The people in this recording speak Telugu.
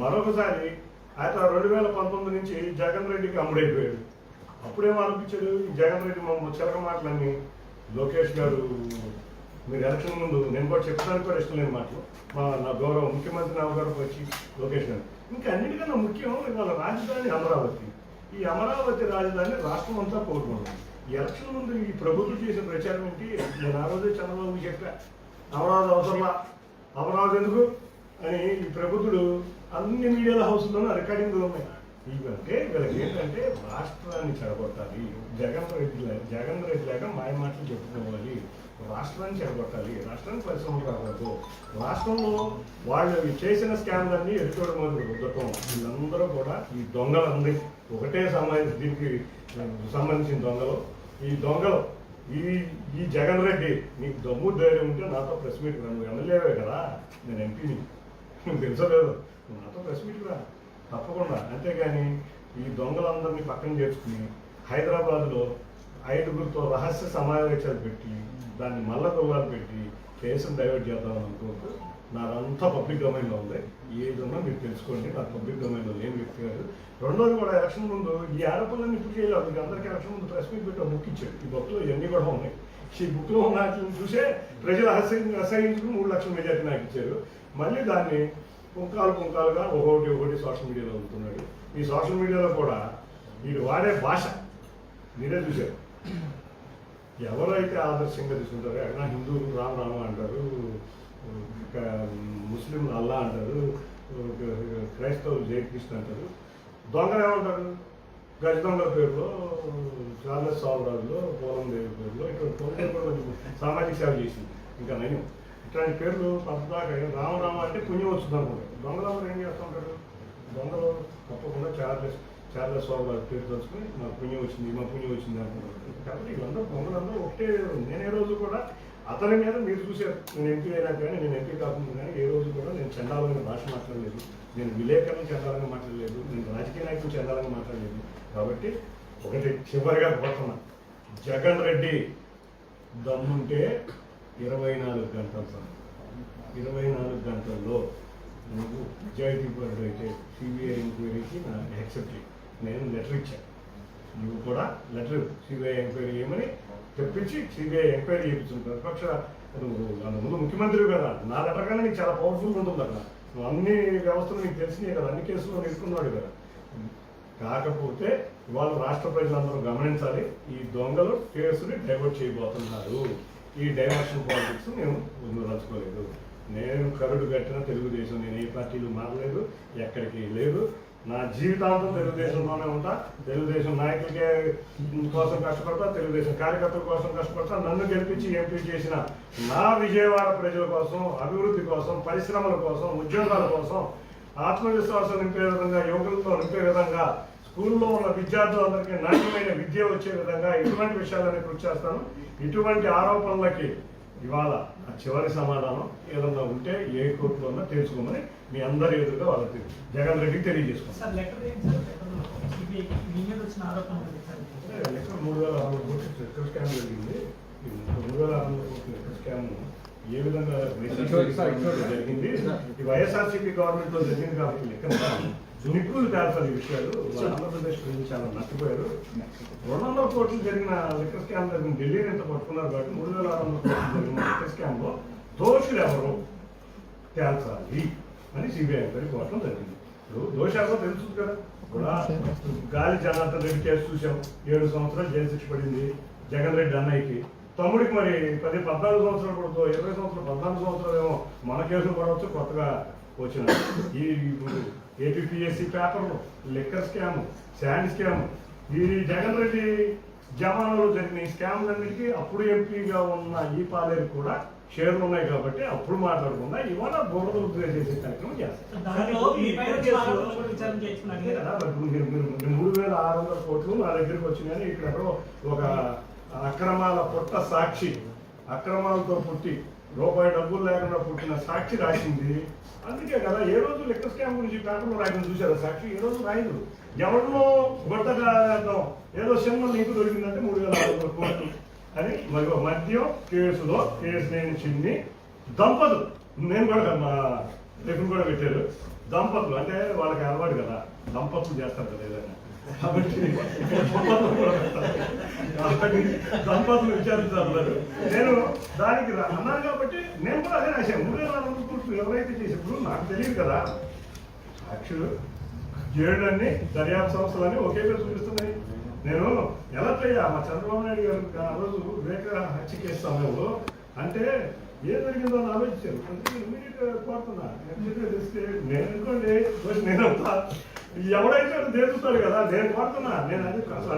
మరొకసారి ఆయన 2019 నుంచి జగన్ రెడ్డికి అమ్ముడైపోయాడు. అప్పుడేమో అనిపించాడు ఈ జగన్ రెడ్డి చిలక మాటలన్నీ లోకేష్ గారు మీరు ఎలక్షన్ ముందు నేను కూడా చెప్పడానికి కూడా ఇష్టం లేని మాటలు నా గౌరవ ముఖ్యమంత్రి నా గారికి వచ్చి లోకేష్ గారు ఇంకా అన్నిటికన్నా ముఖ్యం ఇవాళ రాజధాని అమరావతి. ఈ అమరావతి రాజధాని రాష్ట్రం అంతా కోరుకున్నాం. ఈ ఎలక్షన్ ముందు ఈ ప్రభుత్వం చేసిన ప్రచారం ఏంటి? నేను ఆ రోజే చంద్రబాబు చెప్పా అమరావతి అవసరంలా, అమరావతి ఎందుకు అని ఈ ప్రభుత్వుడు అన్ని మీడియా హౌస్లోనూ రికార్డింగ్లు ఉన్నాయి. ఇవంటే వీళ్ళకి ఏంటంటే రాష్ట్రాన్ని చెడగొట్టాలి, జగన్ రెడ్డి లాగా మాయ మాటలు చెప్పుకోవాలి, రాష్ట్రాన్ని చెడగొట్టాలి, రాష్ట్రానికి పరిశ్రమలు రాకూడదు, రాష్ట్రంలో వాళ్ళు చేసిన స్కామ్లన్నీ ఎదుటి మొదలు రుద్దటం. వీళ్ళందరూ కూడా ఈ దొంగలందరి ఒకటే దీనికి సంబంధించిన దొంగలు. ఈ దొంగలు ఈ జగన్ రెడ్డి నీకు దమ్ము ధైర్యం ఉంటే నాతో ప్రెస్ మీట్కి రా. నువ్వు ఎమ్మెల్యేవే కదా, నేను ఎంపీని, నువ్వు తెలుసలేదు, నువ్వు నాతో ప్రెస్ మీట్కి రా తప్పకుండా. అంతేగాని ఈ దొంగలందరినీ పక్కన చేసుకుని హైదరాబాద్లో 5గురితో రహస్య సమావేశాలు పెట్టి దాన్ని మళ్ళా దొంగలు పెట్టి కేసును డైవర్ట్ చేద్దామని అనుకోవద్దు. నాదంతా పబ్లిక్ డొమైన్లో ఉంది, ఏదన్నా మీరు తెలుసుకోండి. నాకు పబ్లిక్ డొమైన్లో లేని వ్యక్తి కాదు. రెండోది కూడా ఎలక్షన్ ముందు ఈ ఆరోపణలన్నీ ఇప్పుడు చేయలేదు. మీకు అందరికీ ఎలక్షన్ ముందు ప్రెస్ మీట్ పెట్టి బుక్ ఇచ్చాడు. ఈ బుక్లో ఇవన్నీ కూడా ఉన్నాయి. ఈ బుక్లో ఉన్న వాటిని చూసే ప్రజలు అసహించుకుని 3 లక్షల మెజార్టీ నాకు ఇచ్చారు. మళ్ళీ దాన్ని పుంకాలుగా ఒకటి సోషల్ మీడియాలో అవుతున్నాడు. ఈ సోషల్ మీడియాలో కూడా వీడు వాడే భాష మీరే చూశారు. ఎవరైతే ఆదర్శంగా తీసుకుంటారో అక్కడ హిందువులు రామ అంటారు, ముస్లింలు అల్లా అంటారు, క్రైస్తవులు జయకృష్ణ అంటారు, దొంగలు ఏమంటారు గజ దొంగల పేరులో, చార్లెస్ సావరాజులో, పోలం దేవి పేరులో, ఇక్కడ పోలం కూడా సామాజిక సేవ చేసింది. ఇంకా నయం ఇట్లాంటి పేర్లు పద్దాకా రామ అంటే పుణ్యం వస్తుంది అనుకుంటారు. దొంగలందరూ ఏం చేస్తూ ఉంటారు? దొంగలు తప్పకుండా చార్లెస్ సావరాజు పేరు తెలుసుకుని మాకు పుణ్యం వచ్చింది అనుకుంటారు. కాబట్టి వీళ్ళందరూ దొంగలందరూ ఒకటే. నేను ఏ రోజు కూడా అతని మీద మీరు చూసారు, నేను ఎంపీ అయినా కానీ నేను ఎంపీ కాకుండా కానీ ఏ రోజు కూడా నేను చండాలమైన భాష మాట్లాడలేదు, నేను విలేకరులు చండాలంగా మాట్లాడలేదు, నేను రాజకీయ నాయకులు చండాలంగా మాట్లాడలేదు. కాబట్టి ఒకటి చివరిగా కోరుతున్నా, జగన్ రెడ్డి దమ్ముంటే 24 గంటలు సార్, 24 గంటల్లో నువ్వు నిజాయితీపరుడు అయితే సిబిఐ ఎంక్వైరీకి నా యాక్సెప్ట్ చేయి. నేను లెటర్ ఇచ్చాను, నువ్వు కూడా లెటర్ సిబిఐ ఎంక్వైరీ చేయమని తెప్పించి సిబిఐ ఎంక్వైరీ చేయించుకుంటారు. ప్రతిపక్ష నువ్వు ముందు ముఖ్యమంత్రి కదా, నా లెటర్ కన్నా నీకు చాలా పవర్ఫుల్ ఉంటుంది అక్కడ. నువ్వు అన్ని వ్యవస్థలు నీకు తెలిసినాయి కదా, అన్ని కేసులు నేర్చుకున్నాడు కదా. కాకపోతే ఇవాళ రాష్ట్ర ప్రజలందరూ గమనించాలి, ఈ దొంగలు కేసుని డైవర్ట్ చేయబోతున్నారు. ఈ డైవర్షన్ పాలిటిక్స్ మేము రచుకోలేదు. నేను కరుడు కట్టిన తెలుగుదేశం, నేను ఏ పార్టీలు మారలేదు, ఎక్కడికి లేదు. నా జీవితాంతం తెలుగుదేశంలోనే ఉంటా. తెలుగుదేశం నాయకులకే కోసం కష్టపడతా, తెలుగుదేశం కార్యకర్తల కోసం కష్టపడతా. నన్ను గెలిపించి ఎంపీ చేసిన నా విజయవాడ ప్రజల కోసం, అభివృద్ధి కోసం, పరిశ్రమల కోసం, ఉద్యోగాల కోసం, ఆత్మవిశ్వాసం నింపే విధంగా, యువకులతో నింపే విధంగా, స్కూల్లో ఉన్న విద్యార్థులందరికీ నాణ్యమైన విద్య వచ్చే విధంగా ఇటువంటి విషయాలన్నీ కృషి చేస్తాను. ఇటువంటి ఆరోపణలకి ఇవాళ చివరి సమాధానం ఏదన్నా ఉంటే ఏ కోర్టులో తెలుసుకోమని మీ అందరి ఎదురుగా వాళ్ళకి జగన్ రెడ్డికి తెలియజేసుకుంటాం. లెక్క 3600 కోట్లు లెక్కర్ స్కామ్ జరిగింది. 3600 కోట్ల లెక్కర్ స్కామ్ ఏ విధంగా జరిగింది? ఈ వైఎస్ఆర్సీపీ గవర్నమెంట్ లో జరిగింది కాబట్టి లెక్క నిపుణులు తేల్చాలి. ఈ విషయాలు ఆంధ్రప్రదేశ్ ప్రజలు చాలా నష్టపోయారు. 200 కోట్లు జరిగిన లెక్కర్ స్కామ్ జరిగిన ఢిల్లీని ఎంత పట్టుకున్నారు కాబట్టి 3600 కోట్లు జరిగిన లెక్కర్ స్కామ్ లో దోషులు ఎవరు తేల్చాలి అని సిబిఐ ఎంక్వైరీ కోరడం జరిగింది. ఇప్పుడు దోషాలు తెలుసు కదా, కూడా గాలి జనార్దన్ రెడ్డి కేసు చూసాం, 7 సంవత్సరాలు జైలు శిక్ష పడింది జగన్ రెడ్డి అన్నయ్యకి. తమ్ముడికి మరి 14 సంవత్సరాలు పడుతూ 20 సంవత్సరాలు 14 సంవత్సరాలు ఏమో మన కేసులు పడవచ్చు. కొత్తగా వచ్చిన ఈ ఏపీఎస్సీ పేపర్లు, లెక్కర్ స్కామ్, శాండ్ స్కామ్, ఈ జగన్ రెడ్డి జమానాలో జరిగిన ఈ స్కామ్లన్నిటికీ అప్పుడు ఎంపీగా ఉన్న ఈ పాలేరు కూడా షేర్లు ఉన్నాయి కాబట్టి అప్పుడు మాట్లాడకుండా ఇవాళ బోర్డు చేసే కార్యక్రమం చేస్తారు. 3600 కోట్లు నా దగ్గరికి వచ్చినాయని ఇక్కడ ఒక అక్రమాల పుట్ట సాక్షి, అక్రమాలతో పుట్టి రూపాయి డబ్బులు లేకుండా పుట్టిన సాక్షి రాసింది. అందుకే కదా ఏ రోజు లెక్క స్కామ్ గురించి పేపర్లో రాయడం చూసారా సాక్షి? ఏ రోజు రాయదు. ఎవరినో గొడ్డగా ఏదో సినిమా నీకు దొరికిందంటే 3600 కోట్లు అని మరి మద్యం కేసులో కేసు లేని చిన్ని దంపతులు, నేను కూడా మా లెక్కను కూడా పెట్టారు. దంపతులు అంటే వాళ్ళకి అలవాటు కదా, దంపతులు చేస్తారు కదా ఏదైనా, కాబట్టి దంపతులు కూడా పెడతారు. కాబట్టి దంపతులు విచారించారు. నేను దానికి అన్నాను కాబట్టి నేను కూడా అదే రాశాను. 3,400 కోట్లు ఎవరైతే చేసినప్పుడు నాకు తెలియదు కదా, సాక్షులు 7 అన్ని దర్యాప్తు సంస్థలని ఒకే పేరు చూపిస్తున్నాయి. నేను ఎలా మా చంద్రబాబు నాయుడు గారు ఆ రోజు వివేక హత్య కేసు సమయంలో అంటే ఏం జరిగిందో అని ఆలోచించారు. ఇమీడియట్ కోరుతున్నా నేను అనుకోండి, నేను ఎవడైతే తెలుస్తాడు కదా, నేను కోరుతున్నా. నేను అది